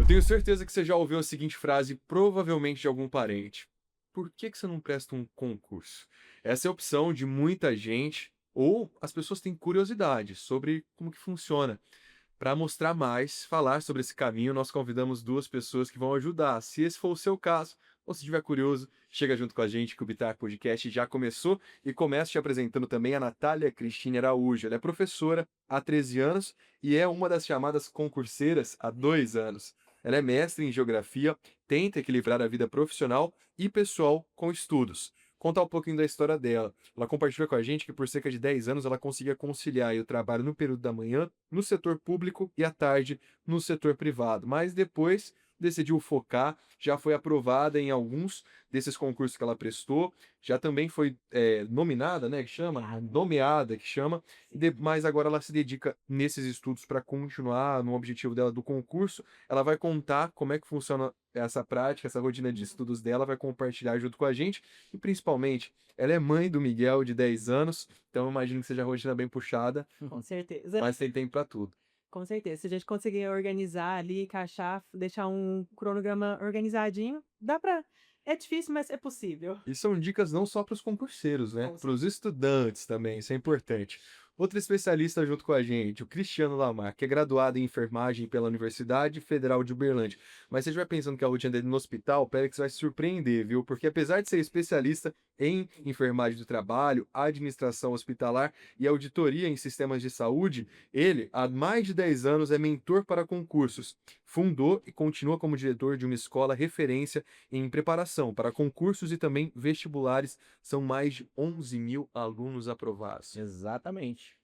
Eu tenho certeza que você já ouviu a seguinte frase, provavelmente de algum parente. Por que você não presta um concurso? Essa é a opção de muita gente, ou as pessoas têm curiosidade sobre como que funciona. Para mostrar mais, falar sobre esse caminho, nós convidamos duas pessoas que vão ajudar. Se esse for o seu caso, ou se estiver curioso, chega junto com a gente que o Bitar Podcast já começou e começa te apresentando também a Natália Cristine Araújo. Ela é professora há 13 anos e é uma das chamadas concurseiras há 2 anos. Ela é mestre em geografia, tenta equilibrar a vida profissional e pessoal com estudos. Contar um pouquinho da história dela. Ela compartilha com a gente que por cerca de 10 anos ela conseguia conciliar aí o trabalho no período da manhã, no setor público e à tarde no setor privado. Mas depois decidiu focar, já foi aprovada em alguns desses concursos que ela prestou, já também foi nominada, né, que chama, nomeada, que chama, mas agora ela se dedica nesses estudos para continuar no objetivo dela do concurso. Ela vai contar como é que funciona essa prática, essa rotina de estudos dela, vai compartilhar junto com a gente e principalmente, ela é mãe do Miguel de 10 anos, então eu imagino que seja uma rotina bem puxada, Com certeza, mas tem tempo para tudo. com certeza. Se a gente conseguir organizar ali, encaixar, deixar um cronograma organizadinho, dá pra é difícil, mas é possível. E são dicas não só para os concurseiros, né? Com Para os estudantes também, isso é importante. Outro especialista junto com a gente, o Cristiano Lamar, que é graduado em enfermagem pela Universidade Federal de Uberlândia. Mas você já vai pensando que a rotina dele no hospital, pera que você vai se surpreender, viu? Porque apesar de ser especialista em enfermagem do trabalho, administração hospitalar e auditoria em sistemas de saúde, ele, há mais de 10 anos, é mentor para concursos. Fundou e continua como diretor de uma escola referência em preparação para concursos e também vestibulares. São mais de 11 mil alunos aprovados. Exatamente.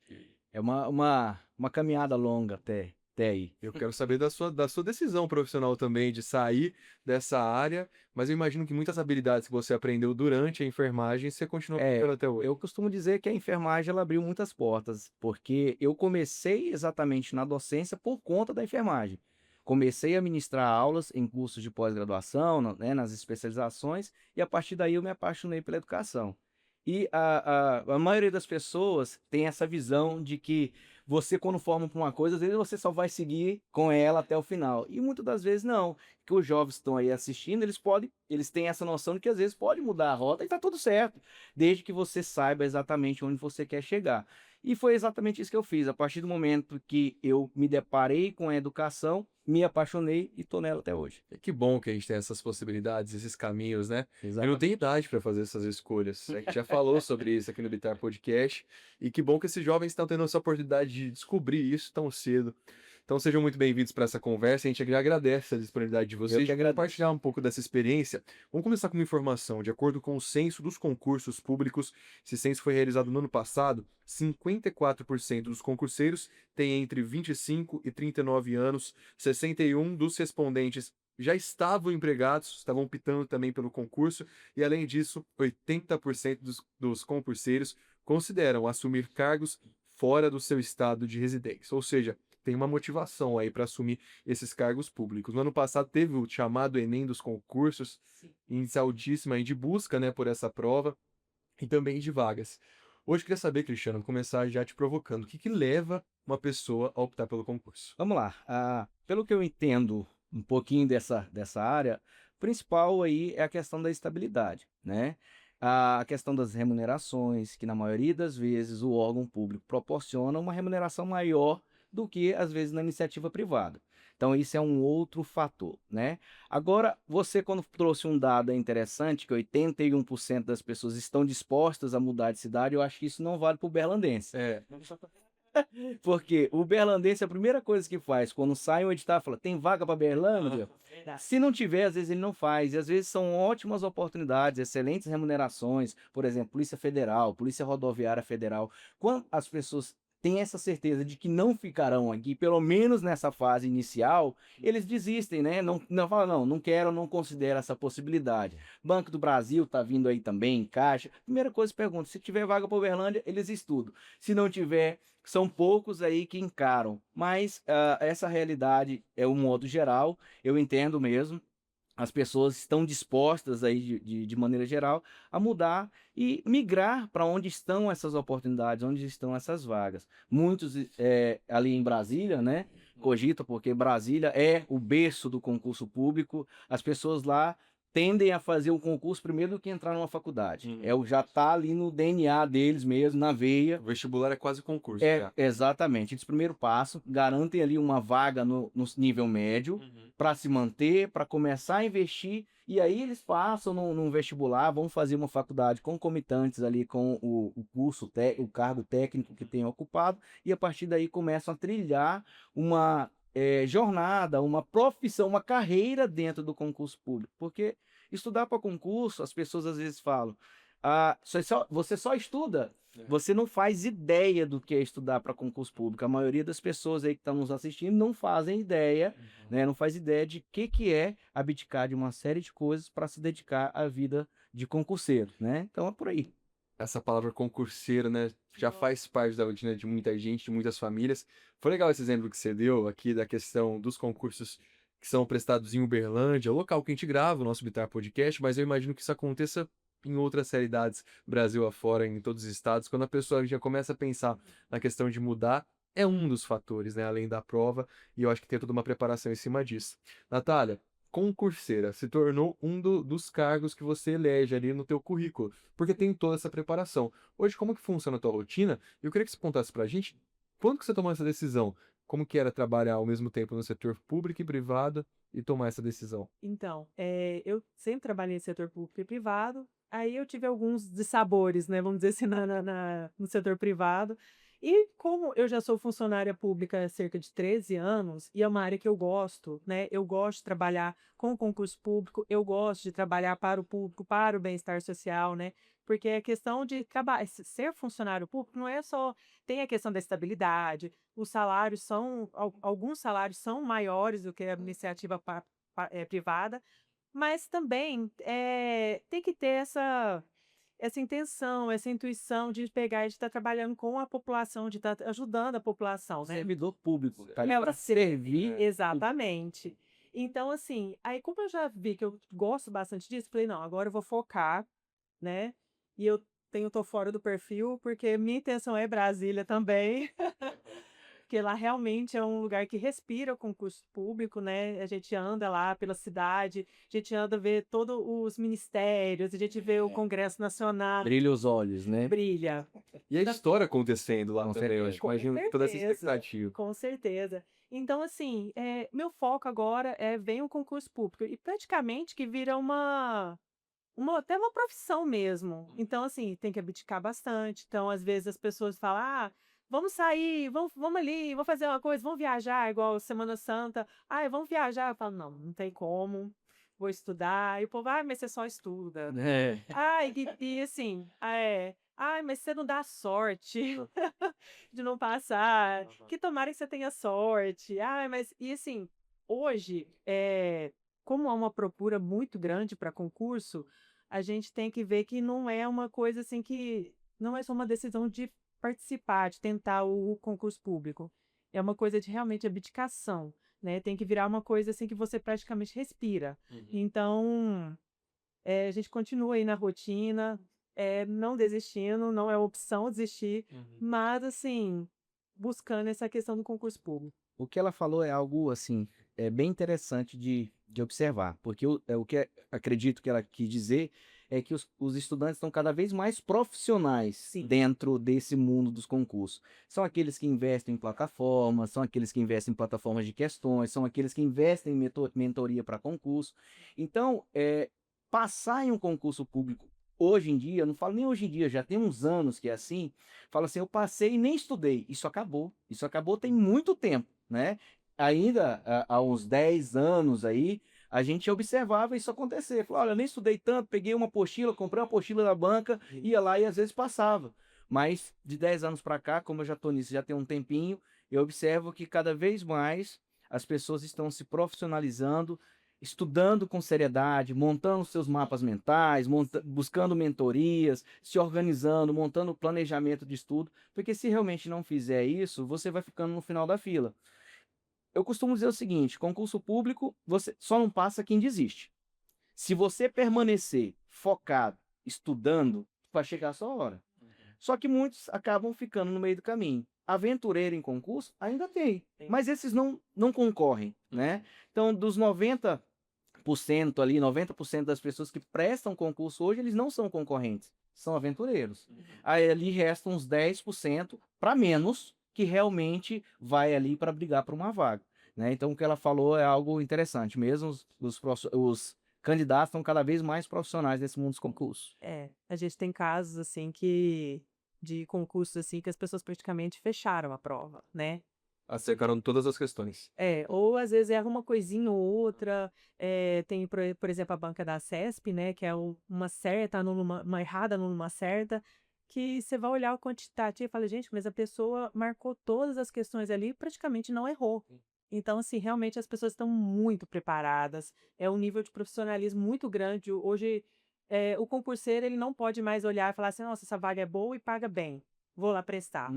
É uma caminhada longa até aí. Eu quero saber da sua decisão profissional também de sair dessa área, mas eu imagino que muitas habilidades que você aprendeu durante a enfermagem você continua aplicando até hoje. Eu costumo dizer que a enfermagem ela abriu muitas portas, porque eu comecei exatamente na docência por conta da enfermagem. Comecei a ministrar aulas em cursos de pós-graduação, né, nas especializações, e a partir daí eu me apaixonei pela educação. E a maioria das pessoas tem essa visão de que você, quando forma para uma coisa, às vezes você só vai seguir com ela até o final. E muitas das vezes não. Que os jovens estão aí assistindo, eles têm essa noção de que às vezes pode mudar a rota e tá tudo certo, desde que você saiba exatamente onde você quer chegar. E foi exatamente isso que eu fiz. A partir do momento que eu me deparei com a educação, me apaixonei e tô nela até hoje. Que bom que a gente tem essas possibilidades, esses caminhos, né? Eu não Exatamente. tenho idade para fazer essas escolhas. A gente já falou sobre isso aqui no Bitar Podcast. E que bom que esses jovens estão tendo essa oportunidade de descobrir isso tão cedo. Então sejam muito bem-vindos para essa conversa. A gente agradece a disponibilidade de Eu vocês que de agradeço. compartilhar um pouco dessa experiência. Vamos começar com uma informação. De acordo com o censo dos concursos públicos, esse censo foi realizado no ano passado, 54% dos concurseiros têm entre 25 e 39 anos, 61 dos respondentes já estavam empregados, estavam optando também pelo concurso, e além disso, 80% dos concurseiros consideram assumir cargos fora do seu estado de residência, ou seja, tem uma motivação aí para assumir esses cargos públicos. No ano passado teve o chamado Enem dos concursos, índice altíssimo aí de busca, né, por essa prova e também de vagas. Hoje eu queria saber, Cristiano, começar já te provocando, o que que leva uma pessoa a optar pelo concurso? Vamos lá. Pelo que eu entendo um pouquinho dessa área, o principal aí é a questão da estabilidade, né? A questão das remunerações, que na maioria das vezes o órgão público proporciona uma remuneração maior do que às vezes na iniciativa privada. Então isso é um outro fator, né? Agora, você quando trouxe um dado interessante, que 81% das pessoas estão dispostas a mudar de cidade, eu acho que isso não vale para o berlandense. É, Porque o berlandense, a primeira coisa que faz, quando sai um edital, fala, tem vaga para Berlândia? Se não tiver, às vezes ele não faz. E às vezes são ótimas oportunidades, excelentes remunerações, por exemplo, Polícia Federal, Polícia Rodoviária Federal. Quando as pessoas têm essa certeza de que não ficarão aqui, pelo menos nessa fase inicial, eles desistem, né? Não falam, não quero, não considero essa possibilidade. Banco do Brasil está vindo aí também, Caixa. Primeira coisa, pergunto, se tiver vaga para Uberlândia, eles estudam. Se não tiver, são poucos aí que encaram. Mas essa realidade é um modo geral, eu entendo mesmo. As pessoas estão dispostas aí, de maneira geral, a mudar e migrar para onde estão essas oportunidades, onde estão essas vagas. Muitos ali em Brasília, né, cogita, porque Brasília é o berço do concurso público, as pessoas lá tendem a fazer o concurso primeiro do que entrar numa faculdade. Já tá ali no DNA deles mesmo, na veia. O vestibular é quase concurso, Exatamente. Esse primeiro passo, garantem ali uma vaga no nível médio para se manter, para começar a investir, e aí eles passam num vestibular, vão fazer uma faculdade concomitantes ali com o curso, o cargo técnico que tem ocupado, e a partir daí começam a trilhar uma jornada, uma profissão, uma carreira dentro do concurso público. Porque estudar para concurso, as pessoas às vezes falam, você só estuda, você não faz ideia do que é estudar para concurso público. A maioria das pessoas aí que estão nos assistindo não fazem ideia, né? Não faz ideia de que é abdicar de uma série de coisas para se dedicar à vida de concurseiro, né? Então é por aí. Essa palavra concurseiro, né, já faz parte da rotina de muita gente, de muitas famílias. Foi legal esse exemplo que você deu aqui da questão dos concursos que são prestados em Uberlândia, local que a gente grava o nosso Bitar Podcast, mas eu imagino que isso aconteça em outras realidades, Brasil afora, em todos os estados, quando a pessoa já começa a pensar na questão de mudar, é um dos fatores, né, além da prova, e eu acho que tem toda uma preparação em cima disso. Natália, concurseira se tornou dos cargos que você elege ali no teu currículo, porque tem toda essa preparação. Hoje, como que funciona a tua rotina? Eu queria que você contasse pra gente, quando que você tomou essa decisão? Como que era trabalhar ao mesmo tempo no setor público e privado e tomar essa decisão? Então, eu sempre trabalhei no setor público e privado, aí eu tive alguns dissabores, né, vamos dizer assim, no setor privado. E como eu já sou funcionária pública há cerca de 13 anos, e é uma área que eu gosto, né? Eu gosto de trabalhar com o concurso público, eu gosto de trabalhar para o público, para o bem-estar social, né? Porque a questão de ser funcionário público não é só. Tem a questão da estabilidade, os salários são. Alguns salários são maiores do que a iniciativa privada, mas também tem que ter essa intenção, essa intuição de pegar e de estar trabalhando com a população, de estar ajudando a população, né? Servidor público, tá ali É, para servir. Exatamente. Então, assim, aí como eu já vi que eu gosto bastante disso, falei, não, agora eu vou focar, né? E tô fora do perfil, porque minha intenção é Brasília também. Porque lá realmente é um lugar que respira o concurso público, né? A gente anda lá pela cidade, a gente anda ver todos os ministérios, a gente vê o Congresso Nacional, Brilha os olhos, né? brilha. E a história acontecendo lá Com também, eu certeza. acho. Imagino toda essa certeza. expectativa. Com certeza. Então, assim, meu foco agora vem o concurso público. E praticamente que vira até uma profissão mesmo. Então, assim, tem que abdicar bastante. Então, às vezes as pessoas falam, vamos sair, vamos ali, vamos fazer uma coisa, vamos viajar, igual Semana Santa. Vamos viajar. Eu falo, não tem como. Vou estudar. E o povo, mas você só estuda. E assim, mas você não dá sorte de não passar. Que tomara que você tenha sorte. E assim, hoje, como há uma procura muito grande para concurso, a gente tem que ver que não é uma coisa assim que não é só uma decisão de participar, de tentar o concurso público. É uma coisa de realmente abdicação, né? Tem que virar uma coisa assim que você praticamente respira. Então, a gente continua aí na rotina, não desistindo, não é opção desistir, mas assim, buscando essa questão do concurso público. O que ela falou é algo, assim, bem interessante de observar, porque o que acredito que ela quis dizer é que os estudantes estão cada vez mais profissionais Sim. dentro desse mundo dos concursos. São aqueles que investem em plataformas, são aqueles que investem em plataformas de questões, são aqueles que investem em mentoria para concurso. Então, passar em um concurso público hoje em dia, não falo nem hoje em dia, já tem uns anos que é assim, fala assim, eu passei e nem estudei. Isso acabou tem muito tempo, né? Ainda há uns 10 anos aí, a gente observava isso acontecer. Falava, olha, eu nem estudei tanto, peguei uma apostila, comprei uma apostila da banca, ia lá e às vezes passava. Mas de 10 anos para cá, como eu já estou nisso, já tem um tempinho, eu observo que cada vez mais as pessoas estão se profissionalizando, estudando com seriedade, montando seus mapas mentais, buscando mentorias, se organizando, montando planejamento de estudo, porque se realmente não fizer isso, você vai ficando no final da fila. Eu costumo dizer o seguinte, concurso público, você só não passa quem desiste. Se você permanecer focado, estudando, vai chegar a sua hora. Só que muitos acabam ficando no meio do caminho. aventureiro em concurso, ainda tem. Mas esses não concorrem, né? Então, dos 90% ali, 90% das pessoas que prestam concurso hoje, eles não são concorrentes, são aventureiros. Aí ali restam uns 10% para menos que realmente vai ali para brigar por uma vaga, né? Então, o que ela falou é algo interessante. Mesmo os candidatos estão cada vez mais profissionais nesse mundo dos concursos. A gente tem casos, assim, de concursos, assim, que as pessoas praticamente fecharam a prova, né? Acercaram todas as questões. Ou às vezes erra uma coisinha ou outra. Tem, por exemplo, a banca da CESP, né? Que é uma certa, uma errada numa certa, que você vai olhar o quantitativo e fala, gente, mas a pessoa marcou todas as questões ali e praticamente não errou. Então, assim, realmente as pessoas estão muito preparadas. É um nível de profissionalismo muito grande. Hoje, o concurseiro, ele não pode mais olhar e falar assim, nossa, essa vaga é boa e paga bem. Vou lá prestar.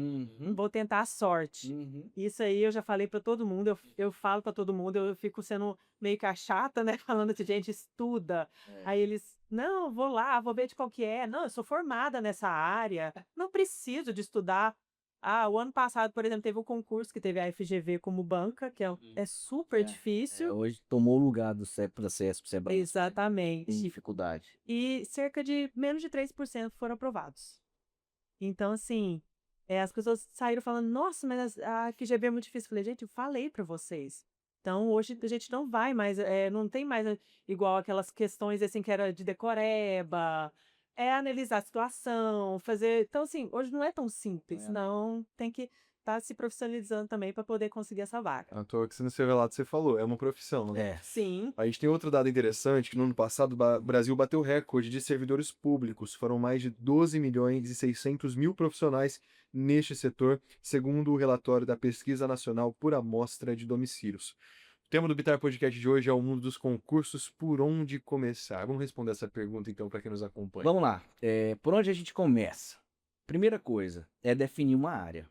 Vou tentar a sorte. Isso aí eu já falei para todo mundo, eu falo para todo mundo, eu fico sendo meio que a chata, né? Falando assim, gente, estuda. Aí eles, não, vou lá, vou ver de qual que é. Não, eu sou formada nessa área, não preciso de estudar. O ano passado, por exemplo, teve um concurso que teve a FGV como banca, que é super difícil. Hoje tomou o lugar do CEP da CESP, Sebrae. Tem Exatamente. dificuldade. E cerca de menos de 3% foram aprovados. Então, assim, as pessoas saíram falando, nossa, mas a FGV é muito difícil. Eu falei, gente, eu falei para vocês. Então, hoje a gente não vai mais, não tem mais igual aquelas questões assim que era de decoreba, analisar a situação, fazer. Então, assim, hoje não é tão simples, não. Tem que estar se profissionalizando também para poder conseguir essa vaga. À toa que no seu relato você falou, é uma profissão, né? Sim. A gente tem outro dado interessante, que no ano passado o Brasil bateu recorde de servidores públicos. Foram mais de 12 milhões e 600 mil profissionais neste setor, segundo o relatório da Pesquisa Nacional por Amostra de Domicílios. O tema do Bitar Podcast de hoje é o mundo dos concursos, por onde começar? Vamos responder essa pergunta, então, para quem nos acompanha. Vamos lá. Por onde a gente começa? Primeira coisa é definir uma área.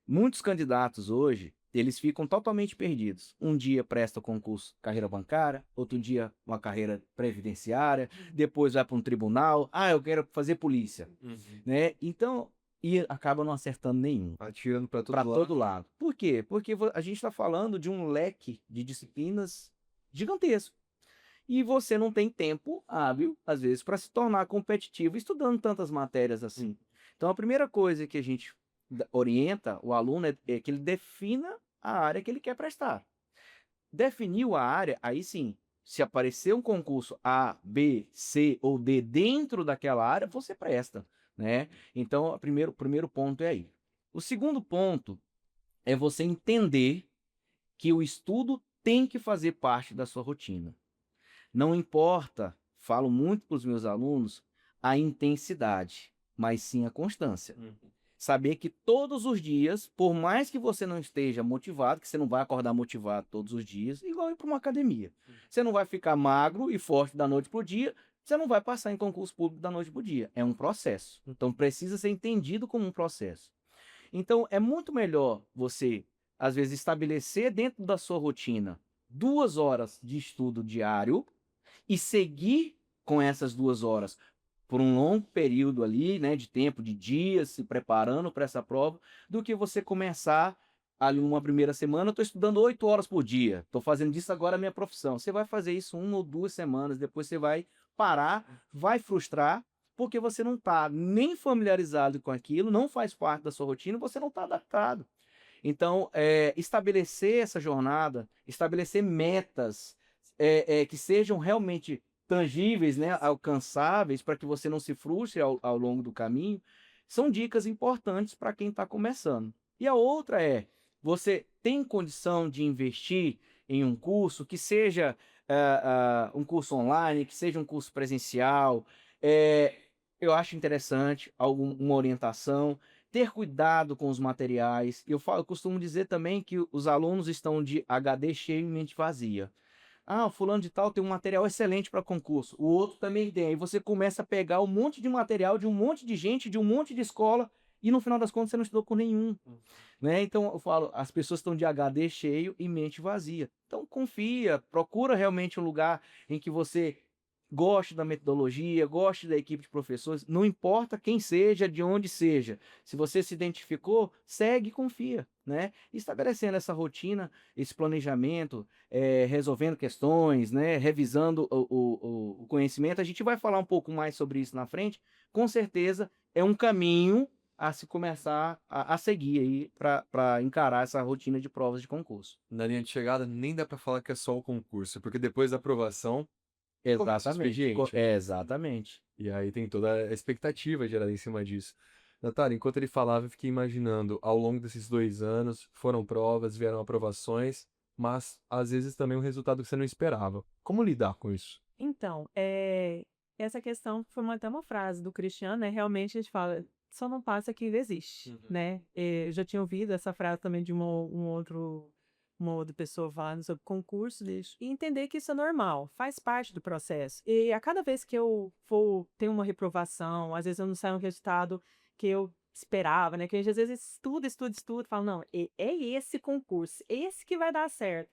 Muitos candidatos hoje, eles ficam totalmente perdidos. Um dia presta o concurso carreira bancária, outro dia uma carreira previdenciária, depois vai para um tribunal. Eu quero fazer polícia, né? Então, e acaba não acertando nenhum. Atirando para todo lado. Por quê? Porque a gente está falando de um leque de disciplinas gigantesco. E você não tem tempo hábil, às vezes, para se tornar competitivo estudando tantas matérias assim. Então, a primeira coisa que a gente orienta o aluno é que ele defina a área que ele quer prestar. Definiu a área, aí sim, se aparecer um concurso A, B, C ou D dentro daquela área, você presta, né? Então, o primeiro ponto é aí. O segundo ponto é você entender que o estudo tem que fazer parte da sua rotina. Não importa, falo muito para os meus alunos, a intensidade, mas sim a constância. Saber que todos os dias, por mais que você não esteja motivado, que você não vai acordar motivado todos os dias, igual ir para uma academia. Você não vai ficar magro e forte da noite para o dia, você não vai passar em concurso público da noite para o dia. É um processo. Então precisa ser entendido como um processo. Então é muito melhor você, às vezes, estabelecer dentro da sua rotina 2 horas de estudo diário e seguir com essas 2 horas por um longo período ali, né, de tempo, de dias, se preparando para essa prova, do que você começar ali uma primeira semana, eu estou estudando 8 horas por dia, estou fazendo disso agora a minha profissão. Você vai fazer isso 1 ou 2 semanas, depois você vai parar, vai frustrar, porque você não está nem familiarizado com aquilo, não faz parte da sua rotina, você não está adaptado. Então, estabelecer essa jornada, estabelecer metas que sejam realmente tangíveis, né, alcançáveis, para que você não se frustre ao longo do caminho, são dicas importantes para quem está começando. E a outra você tem condição de investir em um curso que seja um curso online, que seja um curso presencial. Eu acho interessante uma orientação, ter cuidado com os materiais. Eu costumo dizer também que os alunos estão de HD cheio e mente vazia. O fulano de tal tem um material excelente para concurso, o outro também tem. Aí você começa a pegar um monte de material de um monte de gente, de um monte de escola, e no final das contas você não estudou com nenhum. Né? Então eu falo, as pessoas estão de HD cheio e mente vazia. Então confia, procura realmente um lugar em que você goste da metodologia, goste da equipe de professores, não importa quem seja, de onde seja. Se você se identificou, segue e confia, né? Estabelecendo essa rotina, esse planejamento, resolvendo questões, né? Revisando o conhecimento. A gente vai falar um pouco mais sobre isso na frente. Com certeza é um caminho a se começar a seguir aí para encarar essa rotina de provas de concurso. Na linha de chegada, nem dá pra falar que é só o concurso, porque depois da aprovação, começa o Exatamente. expediente. Exatamente. E aí tem toda a expectativa gerada em cima disso. Natália, enquanto ele falava, eu fiquei imaginando, ao longo desses 2 anos, foram provas, vieram aprovações, mas às vezes também um resultado que você não esperava. Como lidar com isso? Então, essa questão foi até uma frase do Cristiano, né? Realmente a gente fala, só não passa que existe, né? Eu já tinha ouvido essa frase também de uma outra pessoa falando sobre concurso lixo. E entender que isso é normal, faz parte do processo. E a cada vez que eu for ter uma reprovação, às vezes eu não saio um resultado que eu esperava, né? Que a gente às vezes estuda, fala, não, é esse concurso, esse que vai dar certo.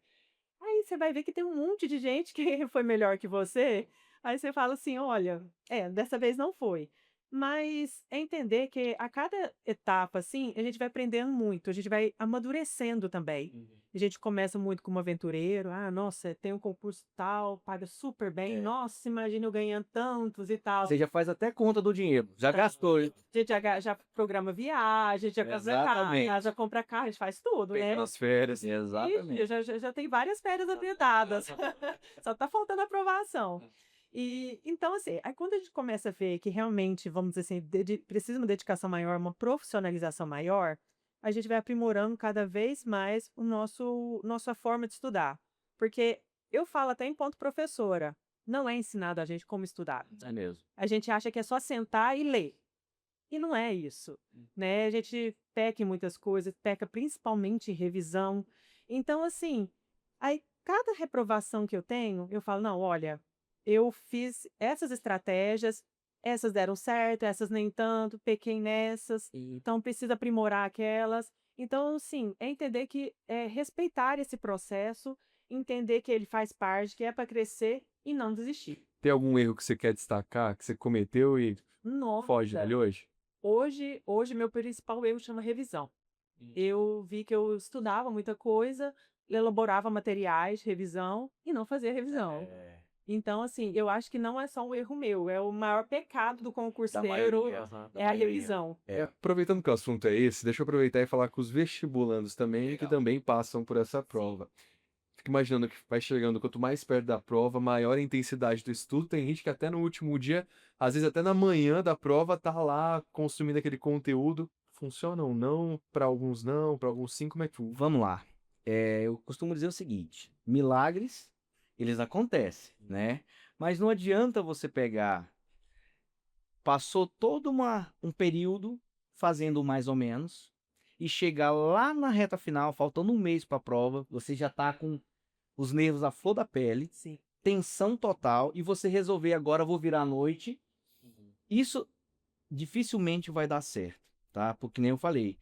Aí você vai ver que tem um monte de gente que foi melhor que você. Aí você fala assim: olha, dessa vez não foi. Mas é entender que a cada etapa, assim, a gente vai aprendendo muito, a gente vai amadurecendo também. A gente começa muito como aventureiro, nossa, tem um concurso tal, paga super bem, nossa, imagina eu ganhando tantos e tal. Você já faz até conta do dinheiro, já gastou. A gente já programa viagem, já Exatamente. já compra carro, a gente faz tudo, né? Nas férias. Exatamente. Ixi, já tem várias férias aplicadas. Só tá faltando aprovação. E então, assim, aí quando a gente começa a ver que realmente, vamos dizer assim, precisa de uma dedicação maior, uma profissionalização maior, a gente vai aprimorando cada vez mais nossa forma de estudar. Porque eu falo até em ponto professora, não é ensinado a gente como estudar. É mesmo. A gente acha que é só sentar e ler. E não é isso, né? A gente peca em muitas coisas, peca principalmente em revisão. Então, assim, aí cada reprovação que eu tenho, eu falo, não, olha, eu fiz essas estratégias, essas deram certo, essas nem tanto, pequei nessas, então precisa aprimorar aquelas. Então, sim, é entender que é respeitar esse processo, entender que ele faz parte, que é para crescer e não desistir. Tem algum erro que você quer destacar, que você cometeu e foge Nossa, dele hoje? hoje meu principal erro chama revisão. Eu vi que eu estudava muita coisa, elaborava materiais de revisão e não fazia revisão. Então, assim, eu acho que não é só um erro meu, é o maior pecado do concurseiro, é a revisão. Aproveitando que o assunto é esse, deixa eu aproveitar e falar com os vestibulandos também, que também passam por essa prova. Fico imaginando que vai chegando, quanto mais perto da prova, maior a intensidade do estudo. Tem gente que até no último dia, às vezes até na manhã da prova, tá lá consumindo aquele conteúdo. Funciona ou não? Para alguns não, para alguns sim, como é que funciona? Vamos lá. Eu costumo dizer o seguinte: milagres, eles acontecem, né? Mas não adianta você pegar, passou todo um período fazendo mais ou menos, e chegar lá na reta final, faltando um mês para a prova, você já tá com os nervos à flor da pele, Sim. tensão total, e você resolver agora vou virar à noite. Isso dificilmente vai dar certo, tá? Porque nem eu falei,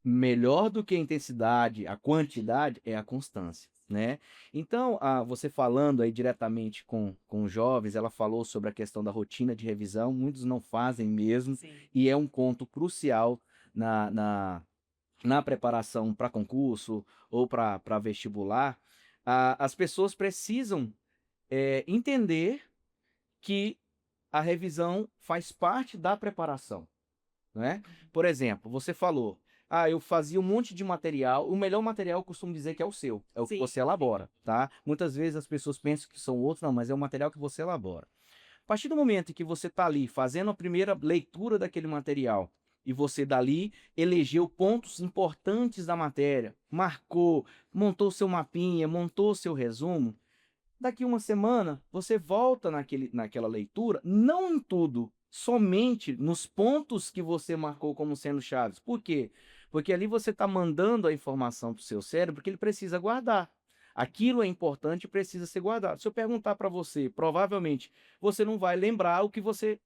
melhor do que a intensidade, a quantidade é a constância, né? Então, você falando aí diretamente com jovens, ela falou sobre a questão da rotina de revisão, muitos não fazem mesmo, Sim. e é um ponto crucial na preparação para concurso ou para vestibular. As pessoas precisam entender que a revisão faz parte da preparação, né? Por exemplo, você falou, eu fazia um monte de material, o melhor material eu costumo dizer que é o seu, é o que Sim. você elabora, tá? Muitas vezes as pessoas pensam que são outros, não, mas é o material que você elabora. A partir do momento em que você está ali fazendo a primeira leitura daquele material e você dali elegeu pontos importantes da matéria, marcou, montou seu mapinha, montou seu resumo, daqui uma semana você volta naquela leitura, não em tudo, somente nos pontos que você marcou como sendo chaves. Por quê? Porque ali você está mandando a informação para o seu cérebro que ele precisa guardar. Aquilo é importante e precisa ser guardado. Se eu perguntar para você, provavelmente você não vai lembrar o que você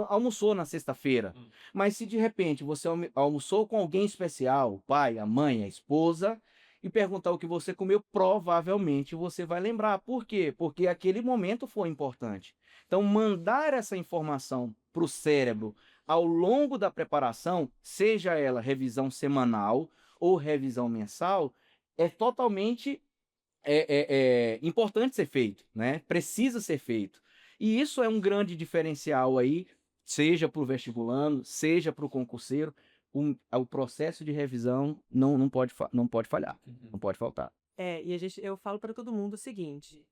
almoçou na sexta-feira. Mas se de repente você almoçou com alguém especial, o pai, a mãe, a esposa, e perguntar o que você comeu, provavelmente você vai lembrar. Por quê? Porque aquele momento foi importante. Então, mandar essa informação para o cérebro ao longo da preparação, seja ela revisão semanal ou revisão mensal, é totalmente importante ser feito, né? Precisa ser feito. E isso é um grande diferencial aí, seja para o vestibulando, seja para o concurseiro. O processo de revisão não pode falhar, não pode faltar. E eu falo para todo mundo o seguinte: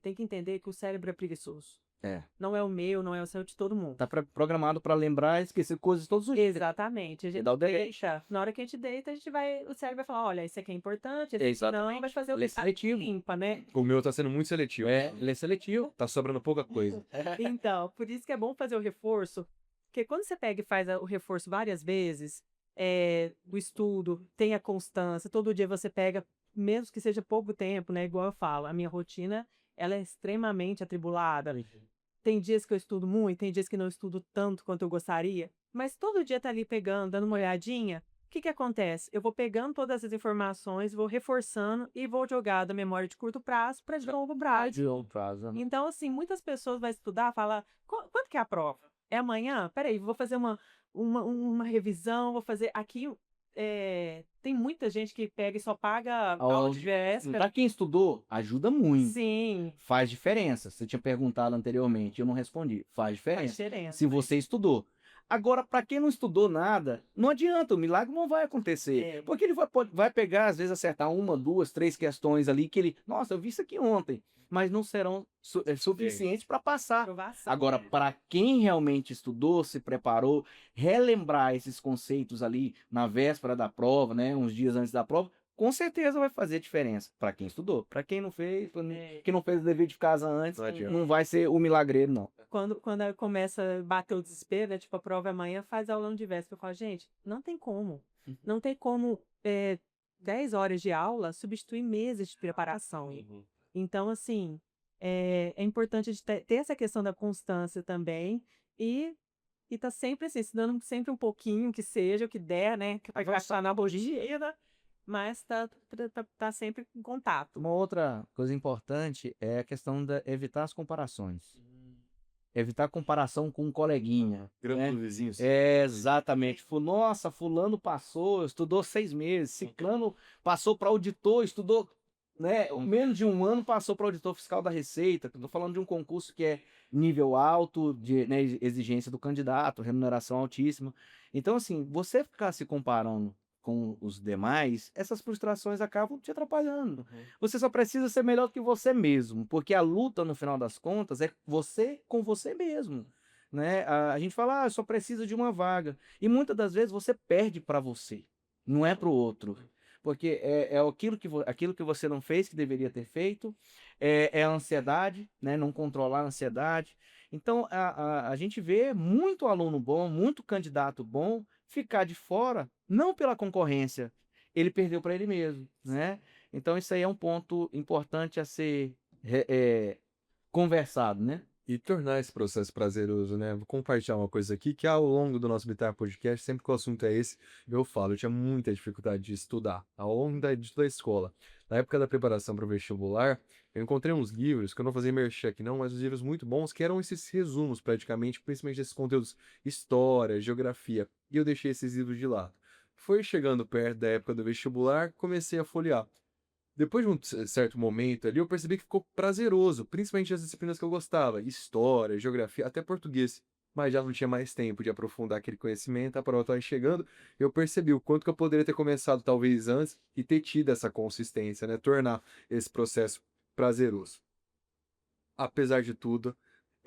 tem que entender que o cérebro é preguiçoso. É. Não é o meu, não é o seu, de todo mundo. Tá programado para lembrar e esquecer coisas todos os dias. Exatamente. A gente Dá o delay. deixa. Na hora que a gente deita, o cérebro vai falar: olha, isso aqui é importante, esse Exatamente. não, vai fazer o Ele é seletivo. limpa, né? O meu tá sendo muito seletivo. Ele é seletivo. Tá sobrando pouca coisa. Então, por isso que é bom fazer o reforço, porque quando você pega e faz o reforço várias vezes, o estudo, tem a constância, todo dia você pega, mesmo que seja pouco tempo, né? Igual eu falo, a minha rotina, ela é extremamente atribulada. Tem dias que eu estudo muito, tem dias que não estudo tanto quanto eu gostaria, mas todo dia tá ali pegando, dando uma olhadinha. O que que acontece? Eu vou pegando todas essas informações, vou reforçando e vou jogar da memória de curto prazo para de longo prazo. De longo prazo. Então, assim, muitas pessoas vão estudar, falar, quanto que é a prova? É amanhã? Peraí, vou fazer uma revisão, vou fazer aqui. Tem muita gente que pega e só paga aula de véspera. Para quem estudou, ajuda muito. Sim, Faz diferença. Você tinha perguntado anteriormente, eu não respondi. Faz diferença. faz diferença. Se você estudou. Agora, para quem não estudou nada, não adianta, o milagre não vai acontecer. Porque ele vai pegar, às vezes, acertar uma, duas, três questões ali que ele. Nossa, eu vi isso aqui ontem. Mas não serão suficientes para passar. Aprovação. Agora, para quem realmente estudou, se preparou, relembrar esses conceitos ali na véspera da prova, né, uns dias antes da prova, com certeza vai fazer diferença para quem estudou. Para quem não fez, quem não fez o dever de casa antes, não vai ser o milagreiro, não. Quando começa a bater o desespero, né, tipo, a prova é amanhã, faz aulão de véspera. Eu falo, gente, não tem como. Não tem como 10 horas de aula substituir meses de preparação. Então, assim, é importante ter essa questão da constância também e tá sempre assim, se dando sempre um pouquinho, que seja o que der, né? Que vai gastar na bugigina, mas tá sempre em contato. Uma outra coisa importante é a questão de evitar as comparações. Evitar comparação com um coleguinha. Grampo do vizinho. Exatamente. Nossa, fulano passou, estudou 6 meses. Ciclano passou para auditor, estudou, né, menos de um ano, passou para auditor fiscal da Receita. Estou falando de um concurso que é nível alto, de, né, exigência do candidato, remuneração altíssima. Então, assim, você ficar se comparando com os demais, essas frustrações acabam te atrapalhando. Você só precisa ser melhor do que você mesmo, porque a luta, no final das contas, é você com você mesmo. Né? A gente fala, só precisa de uma vaga. E muitas das vezes você perde para você, não é para o outro. Porque é aquilo que você não fez, que deveria ter feito, é a ansiedade, né? Não controlar a ansiedade. Então, a gente vê muito aluno bom, muito candidato bom, ficar de fora, não pela concorrência, ele perdeu para ele mesmo, né? Então isso aí é um ponto importante a ser conversado, né? E tornar esse processo prazeroso, né? Vou compartilhar uma coisa aqui, que ao longo do nosso Bitar Podcast, sempre que o assunto é esse, eu falo, eu tinha muita dificuldade de estudar, ao longo de toda a escola. Na época da preparação para o vestibular, eu encontrei uns livros, que eu não fazia merchan aqui não, mas uns livros muito bons, que eram esses resumos, praticamente, principalmente desses conteúdos, história, geografia, e eu deixei esses livros de lado. Foi chegando perto da época do vestibular, comecei a folhear. Depois de um certo momento ali, eu percebi que ficou prazeroso, principalmente as disciplinas que eu gostava, história, geografia, até português. Mas já não tinha mais tempo de aprofundar aquele conhecimento, a prova estava chegando, eu percebi o quanto que eu poderia ter começado talvez antes e ter tido essa consistência, né? Tornar esse processo prazeroso. Apesar de tudo,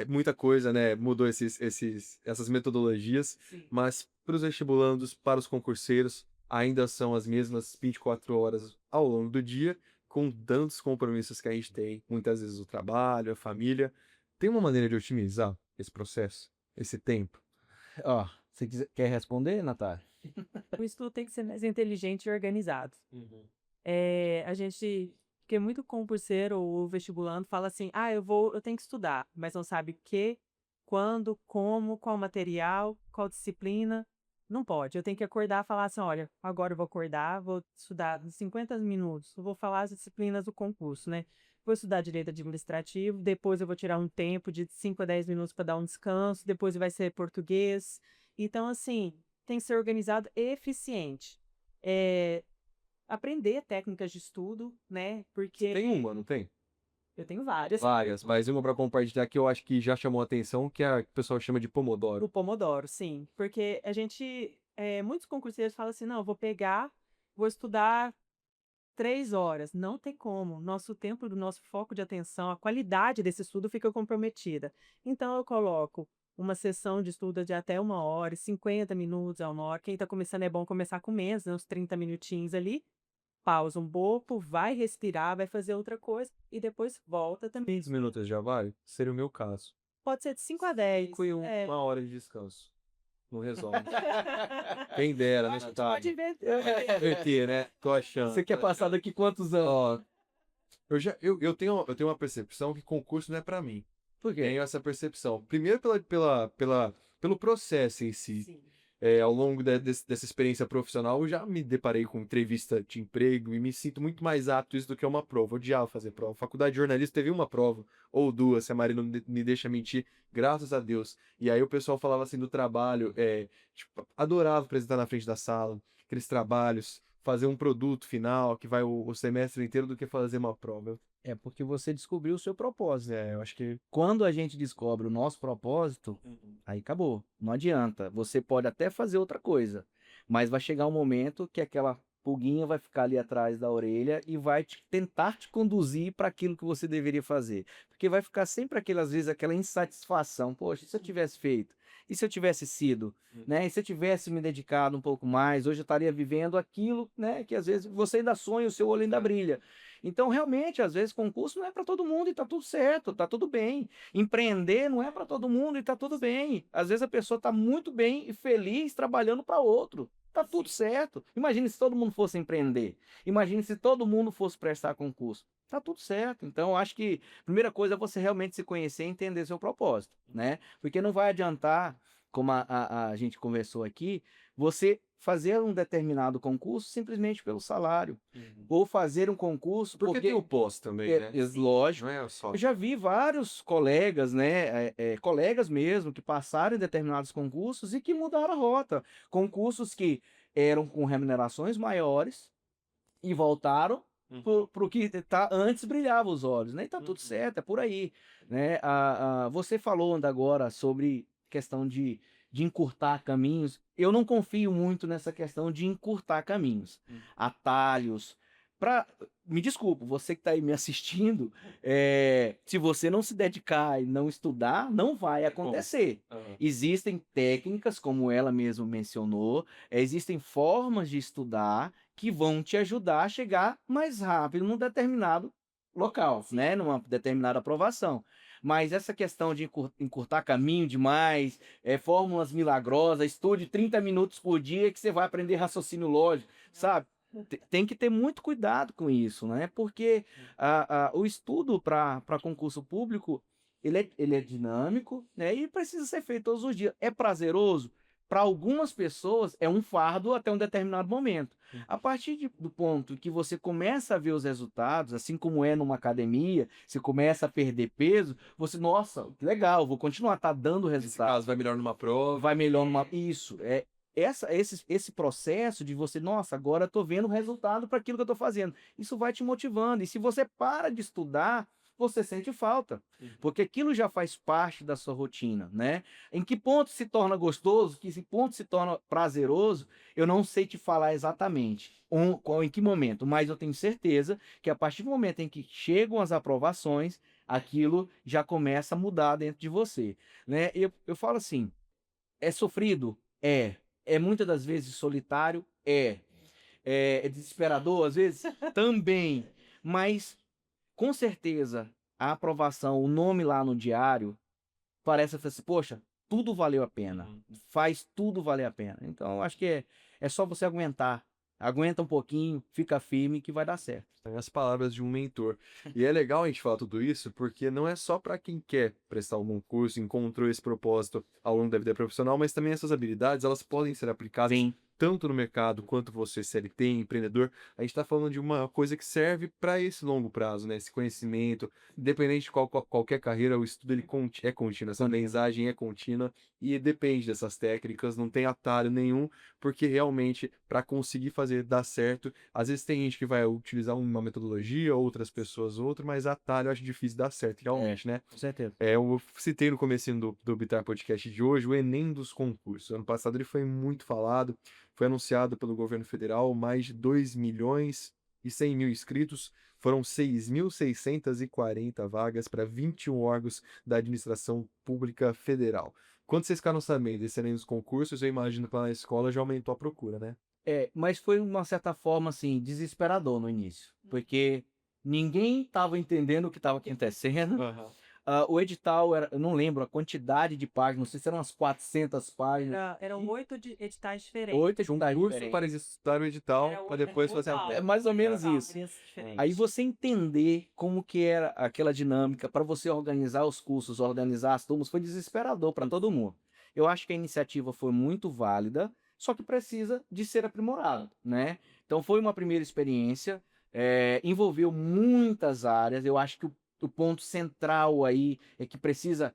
muita coisa, né? Mudou essas metodologias, mas para os vestibulandos, para os concurseiros, ainda são as mesmas 24 horas ao longo do dia, com tantos compromissos que a gente tem, muitas vezes o trabalho, a família. Tem uma maneira de otimizar esse processo, esse tempo? Você quer responder, Natália? O estudo tem que ser mais inteligente e organizado. A gente, porque muito concurseiro ou vestibulando fala assim, eu tenho que estudar, mas não sabe o que, quando, como, qual material, qual disciplina. Não pode. Eu tenho que acordar e falar assim: olha, agora eu vou acordar, vou estudar 50 minutos, eu vou falar as disciplinas do concurso, né? Vou estudar direito administrativo, depois eu vou tirar um tempo de 5 a 10 minutos para dar um descanso, depois vai ser português. Então, assim, tem que ser organizado e eficiente. É, aprender técnicas de estudo, né? Porque Tem uma, não tem? eu tenho várias. Várias, mas uma para compartilhar que eu acho que já chamou a atenção, que o pessoal chama de Pomodoro. O Pomodoro, sim. Porque a gente, muitos concurseiros falam assim, não, eu vou pegar, vou estudar 3 horas. Não tem como. Nosso tempo, do nosso foco de atenção, a qualidade desse estudo fica comprometida. Então, eu coloco uma sessão de estudo de até 1 hora, 50 minutos a 1 hora. Quem está começando é bom começar com menos, né, uns 30 minutinhos ali. Pausa um pouco, vai respirar, vai fazer outra coisa e depois volta também. 15 minutos já vale? Seria o meu caso. Pode ser de 5 a 10. 5 e uma hora de descanso. Não resolve. Quem dera, né, Pode ver. Inverter, né? Tô achando. Você quer passar daqui quantos anos? Ó, eu tenho uma percepção que concurso não é pra mim. Por quê? Tenho essa percepção. Primeiro pelo processo em si. Sim. Ao longo dessa experiência profissional, eu já me deparei com entrevista de emprego e me sinto muito mais apto a isso do que uma prova. Eu odiava fazer prova. Faculdade de jornalismo teve uma prova, ou duas, se a Maria não me deixa mentir, graças a Deus. E aí o pessoal falava assim do trabalho, tipo, adorava apresentar na frente da sala, aqueles trabalhos, fazer um produto final que vai o semestre inteiro do que fazer uma prova. É porque você descobriu o seu propósito. Eu acho que. Quando a gente descobre o nosso propósito, aí acabou. Não adianta. Você pode até fazer outra coisa, mas vai chegar um momento que aquela pulguinha vai ficar ali atrás da orelha e vai tentar te conduzir para aquilo que você deveria fazer. Porque vai ficar sempre às vezes, aquela insatisfação. Poxa, e se eu tivesse feito? E se eu tivesse sido? Né? E se eu tivesse me dedicado um pouco mais? Hoje eu estaria vivendo aquilo, né? Que às vezes você ainda sonha, o seu olho ainda brilha. Então, realmente, às vezes, concurso não é para todo mundo e tá tudo certo, tá tudo bem. Empreender não é para todo mundo e tá tudo bem. Às vezes a pessoa tá muito bem e feliz trabalhando para outro. Tá tudo certo. Imagine se todo mundo fosse empreender. Imagine se todo mundo fosse prestar concurso. Tá tudo certo. Então, eu acho que a primeira coisa é você realmente se conhecer e entender seu propósito, né? Porque não vai adiantar, como a gente conversou aqui, você fazer um determinado concurso simplesmente pelo salário. Ou fazer um concurso Porque tem o pós também, né? Lógico. Não é só. Eu já vi vários colegas, né, colegas mesmo, que passaram em determinados concursos e que mudaram a rota. Concursos que eram com remunerações maiores e voltaram para o que antes brilhava os olhos, né? E tá tudo certo, é por aí, né? Você falou ainda agora sobre questão de encurtar caminhos. Eu não confio muito nessa questão de encurtar caminhos, atalhos. Me desculpa, você que está aí me assistindo, se você não se dedicar e não estudar, não vai acontecer. Existem técnicas, como ela mesma mencionou, existem formas de estudar que vão te ajudar a chegar mais rápido num determinado local, né? Numa determinada aprovação. Mas essa questão de encurtar caminho demais, fórmulas milagrosas, estude 30 minutos por dia que você vai aprender raciocínio lógico, sabe? Tem que ter muito cuidado com isso, né? Porque o estudo para concurso público, ele é dinâmico, né? E precisa ser feito todos os dias. É prazeroso? Para algumas pessoas é um fardo até um determinado momento. A partir do ponto que você começa a ver os resultados, assim como é numa academia, você começa a perder peso, você, nossa, que legal, vou continuar, tá dando resultado. Nesse caso, vai melhor numa prova. Vai melhor numa... Isso, esse processo de você, nossa, agora eu tô vendo o resultado para aquilo que eu tô fazendo. Isso vai te motivando. E se você para de estudar, você sente falta, porque aquilo já faz parte da sua rotina, né? Em que ponto se torna gostoso, que ponto se torna prazeroso, eu não sei te falar exatamente em que momento, mas eu tenho certeza que a partir do momento em que chegam as aprovações, aquilo já começa a mudar dentro de você, né? Eu falo assim, é sofrido? É muitas das vezes solitário? É desesperador às vezes? Também, mas com certeza, a aprovação, o nome lá no diário, parece assim, poxa, tudo valeu a pena. Faz tudo valer a pena. Então, eu acho que é só você aguentar Aguenta um pouquinho, fica firme que vai dar certo. As palavras de um mentor. E é legal a gente falar tudo isso, porque não é só para quem quer prestar um concurso, encontrou esse propósito ao longo da vida profissional, mas também essas habilidades, elas podem ser aplicadas Sim, tanto no mercado quanto você, CLT, empreendedor. A gente está falando de uma coisa que serve para esse longo prazo, né? Esse conhecimento, independente de qualquer carreira, o estudo é contínuo, essa aprendizagem é contínua e depende dessas técnicas, não tem atalho nenhum, porque realmente, para conseguir fazer dar certo, às vezes tem gente que vai utilizar uma metodologia, outras pessoas outra, mas atalho eu acho difícil dar certo, realmente, né? com certeza. Eu citei no comecinho do Bitar Podcast de hoje o Enem dos concursos. Ano passado ele foi muito falado, foi anunciado pelo governo federal, mais de 2.100.000 inscritos, foram 6.640 vagas para 21 órgãos da administração pública federal. Quando vocês ficaram sabendo desse Enem dos concursos, eu imagino que lá na escola já aumentou a procura, né? Mas foi uma certa forma, assim, desesperador no início, porque ninguém estava entendendo o que estava acontecendo. Aham. O edital era, eu não lembro a quantidade de páginas, não sei se eram umas 400 páginas. Eram 8 editais diferentes. 8 editais Curso diferentes. para estudar o edital, Era para depois fazer a total. É mais ou menos isso. Diferentes. Aí você entender como que era aquela dinâmica para você organizar os cursos, organizar as turmas, foi desesperador para todo mundo. Eu acho que a iniciativa foi muito válida, só que precisa de ser aprimorada, né? Então foi uma primeira experiência, envolveu muitas áreas. Eu acho que o ponto central aí é que precisa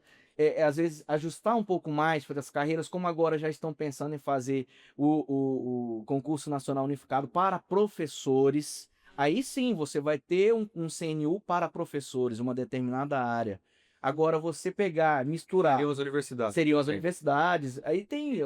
às vezes ajustar um pouco mais para as carreiras, como agora já estão pensando em fazer o concurso nacional unificado para professores. Aí sim, você vai ter um CNU para professores, uma determinada área. Agora, você pegar, misturar, Seriam as universidades. seriam as universidades, aí tem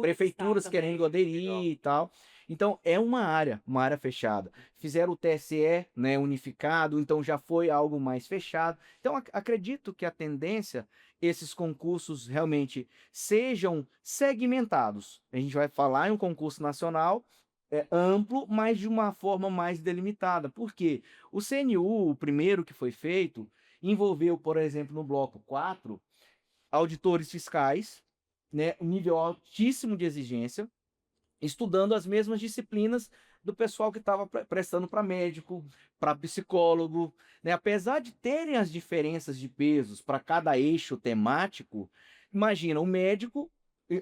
prefeituras estado querendo também. aderir e tal. Então, é uma área fechada. Fizeram o TSE, né, unificado, então já foi algo mais fechado. Então, acredito que a tendência, esses concursos realmente sejam segmentados. A gente vai falar em um concurso nacional, amplo, mas de uma forma mais delimitada. Por quê? O CNU, o primeiro que foi feito, envolveu, por exemplo, no bloco 4, auditores fiscais, né, um nível altíssimo de exigência, estudando as mesmas disciplinas do pessoal que estava prestando para médico, para psicólogo, né? Apesar de terem as diferenças de pesos para cada eixo temático, imagina, o médico,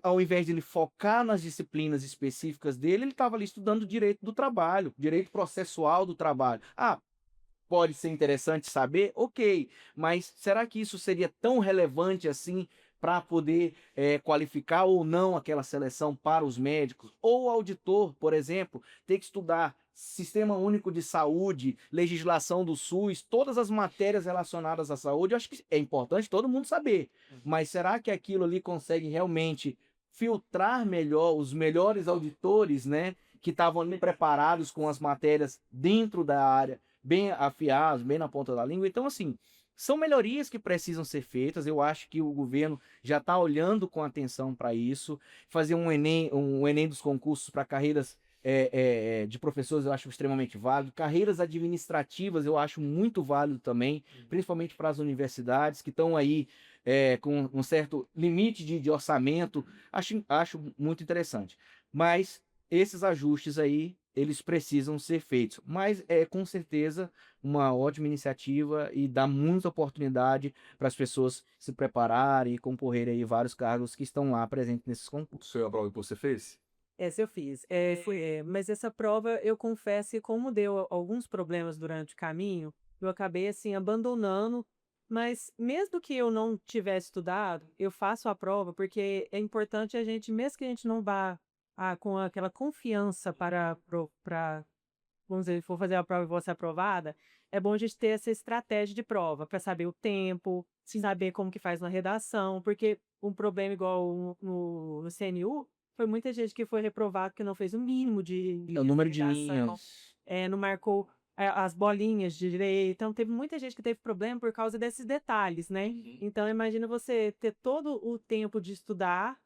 ao invés de ele focar nas disciplinas específicas dele, ele estava ali estudando direito do trabalho, direito processual do trabalho. Ah, pode ser interessante saber, ok, mas será que isso seria tão relevante assim para poder qualificar ou não aquela seleção para os médicos? Ou o auditor, por exemplo, ter que estudar Sistema Único de Saúde, legislação do SUS, todas as matérias relacionadas à saúde, eu acho que é importante todo mundo saber. Mas será que aquilo ali consegue realmente filtrar melhor os melhores auditores, né, que estavam ali preparados com as matérias dentro da área, bem afiados, bem na ponta da língua? Então, assim, são melhorias que precisam ser feitas. Eu acho que o governo já está olhando com atenção para isso. Fazer um Enem dos concursos para carreiras de professores eu acho extremamente válido. Carreiras administrativas eu acho muito válido também, principalmente para as universidades que estão aí com um certo limite de orçamento. Acho muito interessante. Mas esses ajustes aí, eles precisam ser feitos. Mas é com certeza uma ótima iniciativa e dá muita oportunidade para as pessoas se prepararem e concorrerem aí vários cargos que estão lá presentes nesses concursos. Foi a prova que você fez? Essa eu fiz. Mas essa prova, eu confesso que como deu alguns problemas durante o caminho, eu acabei assim abandonando. Mas mesmo que eu não tivesse estudado, eu faço a prova porque é importante a gente, mesmo que a gente não vá com aquela confiança vamos dizer, for fazer a prova e vou ser aprovada, é bom a gente ter essa estratégia de prova para saber o tempo, saber como que faz na redação, porque um problema igual no CNU foi muita gente que foi reprovado que não fez o mínimo de O número de redação, linhas. não marcou as bolinhas de direito. Então, teve muita gente que teve problema por causa desses detalhes, né? Então, imagina você ter todo o tempo de estudar,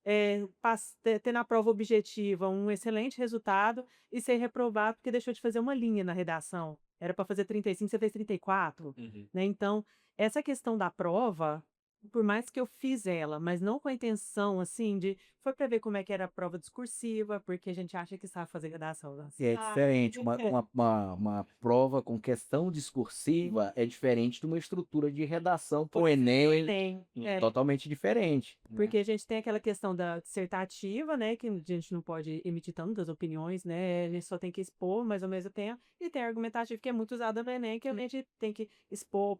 ter na prova objetiva um excelente resultado e ser reprovado porque deixou de fazer uma linha na redação. Era para fazer 35, você fez 34, né? Então, essa questão da prova por mais que eu fiz ela, mas não com a intenção, assim, de foi para ver como é que era a prova discursiva, porque a gente acha que sabe fazer redação, não É sabe. diferente, uma prova com questão discursiva é diferente de uma estrutura de redação para o Enem, Tem, totalmente diferente, né? porque a gente tem aquela questão da dissertativa, né, que a gente não pode emitir tantas opiniões, né, a gente só tem que expor, mas ao mesmo tempo, e tem a argumentativa que é muito usada no Enem, que a gente tem que expor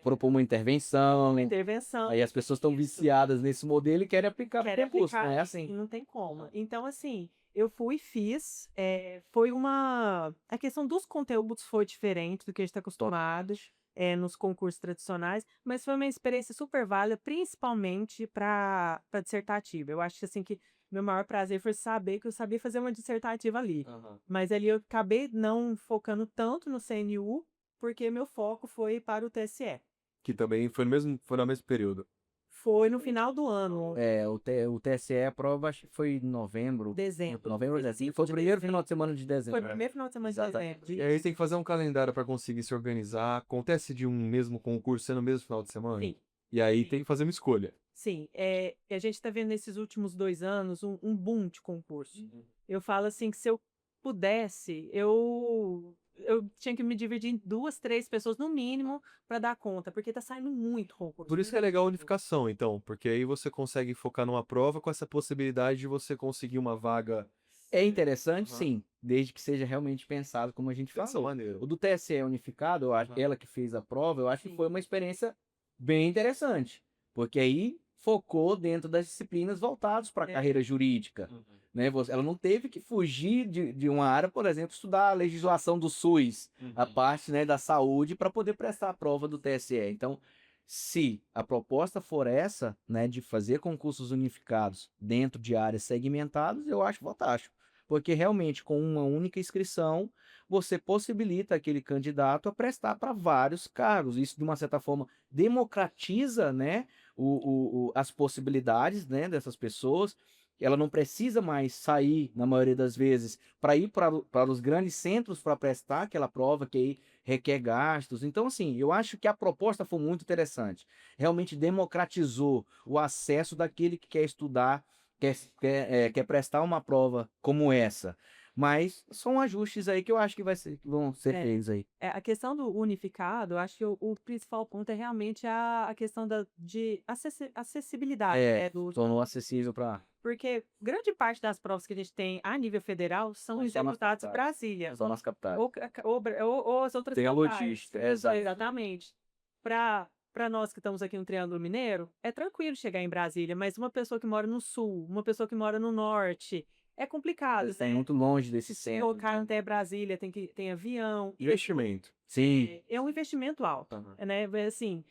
Propor uma intervenção, intervenção. aí as pessoas estão viciadas nesse modelo e querem aplicar para o Querem concurso, aplicar não é e assim. não tem como. Então, assim, eu fui e fiz. Foi uma. A questão dos conteúdos foi diferente do que a gente está acostumado nos concursos tradicionais, mas foi uma experiência super válida, principalmente para dissertativa. Eu acho assim que meu maior prazer foi saber que eu sabia fazer uma dissertativa ali. Mas ali eu acabei não focando tanto no CNU, porque meu foco foi para o TSE. Que também foi no mesmo período. Foi no final do ano, O TSE, a prova acho que foi em novembro. dezembro. Novembro, assim, foi o primeiro final de semana de Foi dezembro. o primeiro final de semana de dezembro. E aí tem que fazer um calendário para conseguir se organizar. Acontece de um mesmo concurso ser no mesmo final de semana? Sim. E aí tem que fazer uma escolha. Sim, a gente está vendo nesses últimos 2 anos um boom de concurso. Eu falo assim que se eu pudesse, eu tinha que me dividir em 2, 3 pessoas no mínimo para dar conta, porque tá saindo muito concurso. Por isso que é legal a unificação, então, porque aí você consegue focar numa prova com essa possibilidade de você conseguir uma vaga. É interessante, Aham. sim, desde que seja realmente pensado como a gente falou. O do TSE unificado, eu acho, ela que fez a prova, eu acho que Sim. foi uma experiência bem interessante, porque aí focou dentro das disciplinas voltadas para a carreira jurídica, né? Ela não teve que fugir de uma área, por exemplo, estudar a legislação do SUS, a parte, né, da saúde, para poder prestar a prova do TSE. Então, se a proposta for essa, né, de fazer concursos unificados dentro de áreas segmentadas, eu acho fantástico. Porque realmente, com uma única inscrição, você possibilita aquele candidato a prestar para vários cargos. Isso, de uma certa forma, democratiza, né, as possibilidades, né, dessas pessoas. Ela não precisa mais sair, na maioria das vezes, para ir para os grandes centros para prestar aquela prova, que aí requer gastos. Então, assim, eu acho que a proposta foi muito interessante. Realmente democratizou o acesso daquele que quer estudar, quer prestar uma prova como essa. Mas são ajustes aí que eu acho que vão ser feitos aí. A questão do unificado, eu acho que o principal ponto é realmente a questão de acessibilidade, Tornou acessível para porque grande parte das provas que a gente tem a nível federal são Só nas executadas em capitais. Brasília. as nossas capitais. Ou as outras Tem a capitais. logística, exato. Exatamente. Para nós que estamos aqui no Triângulo Mineiro, é tranquilo chegar em Brasília, mas uma pessoa que mora no sul, uma pessoa que mora no norte, é complicado. Eles estão muito longe desse Se centro. colocar até Brasília, tem avião. Investimento. Sim. É um investimento alto, Aham. né? Assim,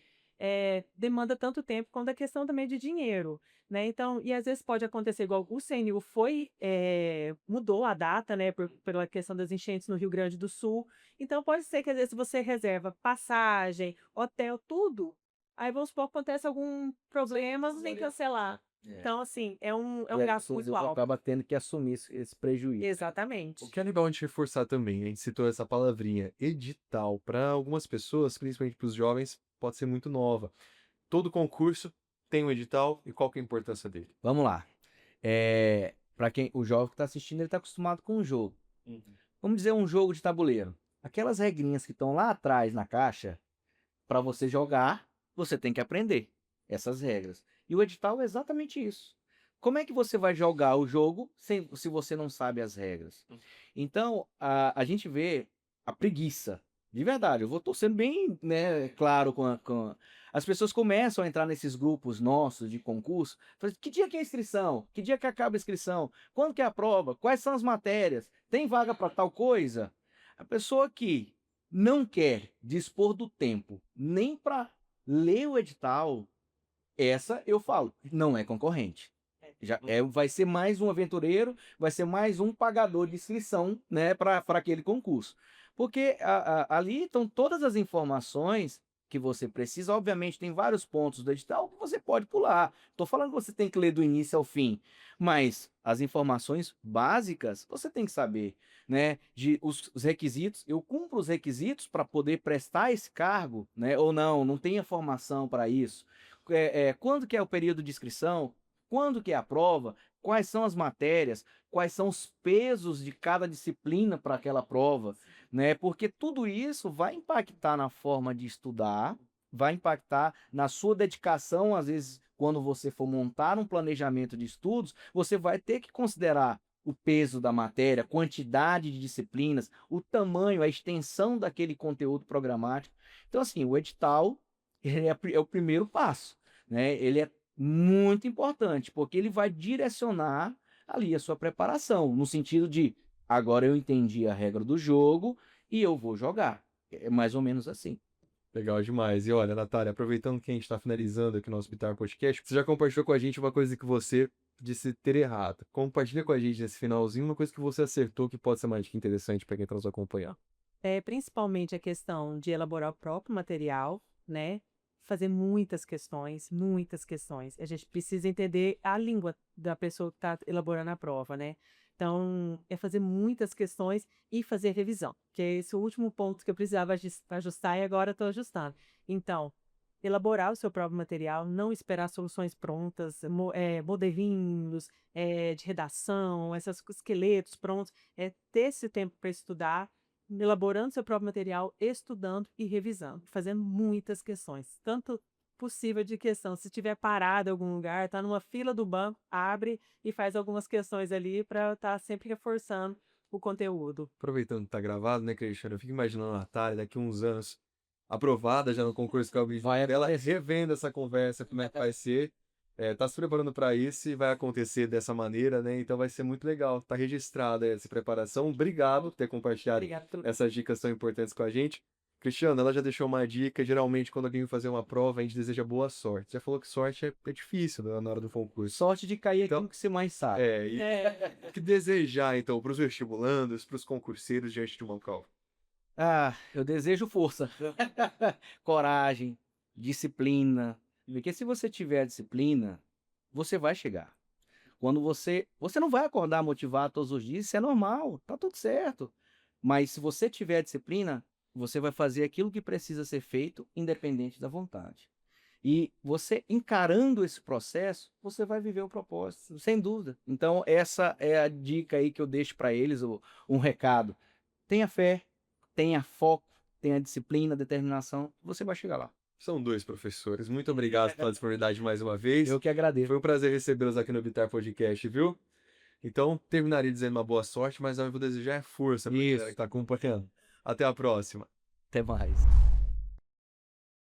demanda tanto tempo quanto a questão também de dinheiro, né? Então, e às vezes pode acontecer igual o CNU mudou a data, né? Pela questão das enchentes no Rio Grande do Sul. Então, pode ser que às vezes você reserva passagem, hotel, tudo. Aí vamos supor que acontece algum problema, você tem que cancelar. Então, assim, é um gasto muito alto. Acaba tendo que assumir esse prejuízo. Exatamente. O que é legal a gente reforçar também, a gente citou essa palavrinha, edital. Para algumas pessoas, principalmente para os jovens, pode ser muito nova. Todo concurso tem um edital e qual que é a importância dele? Vamos lá. Para quem o jovem que está assistindo, ele está acostumado com o jogo. Vamos dizer um jogo de tabuleiro. Aquelas regrinhas que estão lá atrás na caixa, para você jogar, você tem que aprender essas regras. E o edital é exatamente isso. Como é que você vai jogar o jogo se você não sabe as regras? Então, a gente vê a preguiça. De verdade, eu estou sendo bem, né, claro as pessoas começam a entrar nesses grupos nossos de concurso. Falam, que dia que é a inscrição? Que dia que acaba a inscrição? Quando que é a prova? Quais são as matérias? Tem vaga para tal coisa? A pessoa que não quer dispor do tempo nem para ler o edital, essa eu falo, não é concorrente. Vai ser mais um aventureiro, vai ser mais um pagador de inscrição, né, para aquele concurso. Porque ali estão todas as informações que você precisa. Obviamente, tem vários pontos do edital que você pode pular. Estou falando que você tem que ler do início ao fim, mas as informações básicas você tem que saber, né? Os requisitos, eu cumpro os requisitos para poder prestar esse cargo, né? Ou não tenho formação para isso. quando que é o período de inscrição, quando que é a prova, quais são as matérias, quais são os pesos de cada disciplina para aquela prova, né? Porque tudo isso vai impactar na forma de estudar, vai impactar na sua dedicação, às vezes, quando você for montar um planejamento de estudos, você vai ter que considerar o peso da matéria, quantidade de disciplinas, o tamanho, a extensão daquele conteúdo programático. Então, assim, o edital ele é o primeiro passo, né? Ele é muito importante, porque ele vai direcionar ali a sua preparação, no sentido de agora eu entendi a regra do jogo e eu vou jogar. É mais ou menos assim. Legal demais. E olha, Natália, aproveitando que a gente está finalizando aqui o nosso Bitar Podcast, você já compartilhou com a gente uma coisa que você disse ter errado. Compartilha com a gente nesse finalzinho uma coisa que você acertou que pode ser mais interessante para quem está nos acompanhando. Principalmente a questão de elaborar o próprio material, né? Fazer muitas questões, muitas questões. A gente precisa entender a língua da pessoa que está elaborando a prova, né? Então, é fazer muitas questões e fazer revisão, que é esse o último ponto que eu precisava ajustar e agora estou ajustando. Então, elaborar o seu próprio material, não esperar soluções prontas, modelinhos de redação, esses esqueletos prontos, ter esse tempo para estudar, elaborando seu próprio material, estudando e revisando, fazendo muitas questões, tanto possível de questão. Se estiver parado em algum lugar, está numa fila do banco, abre e faz algumas questões ali para estar sempre reforçando o conteúdo. Aproveitando que tá gravado, né, Cristiano? Eu fico imaginando a Natália daqui a uns anos, aprovada já no concurso Calvin, ela revendo essa conversa, como é que vai ser. Tá se preparando para isso e vai acontecer dessa maneira, né? Então vai ser muito legal. Tá registrada essa preparação. Obrigado por ter compartilhado essas dicas tão importantes com a gente. Cristiano, ela já deixou uma dica. Geralmente, quando alguém vai fazer uma prova, a gente deseja boa sorte. Já falou que sorte é difícil na hora do concurso. Sorte de cair aquilo que você mais sabe. O que desejar, então, para os vestibulandos, para os concurseiros diante de uma prova? Eu desejo força, coragem, disciplina. Porque se você tiver disciplina, você vai chegar. Quando você não vai acordar motivado todos os dias, isso é normal, tá tudo certo. Mas se você tiver disciplina, você vai fazer aquilo que precisa ser feito, independente da vontade. E você encarando esse processo, você vai viver o propósito, sem dúvida. Então, essa é a dica aí que eu deixo para eles, um recado. Tenha fé, tenha foco, tenha disciplina, determinação, você vai chegar lá. São 2 professores. Muito obrigado pela disponibilidade mais uma vez. Eu que agradeço. Foi um prazer recebê-los aqui no Bitar Podcast, viu? Então, terminaria dizendo uma boa sorte, mas eu vou desejar força para quem está acompanhando. Até a próxima. Até mais.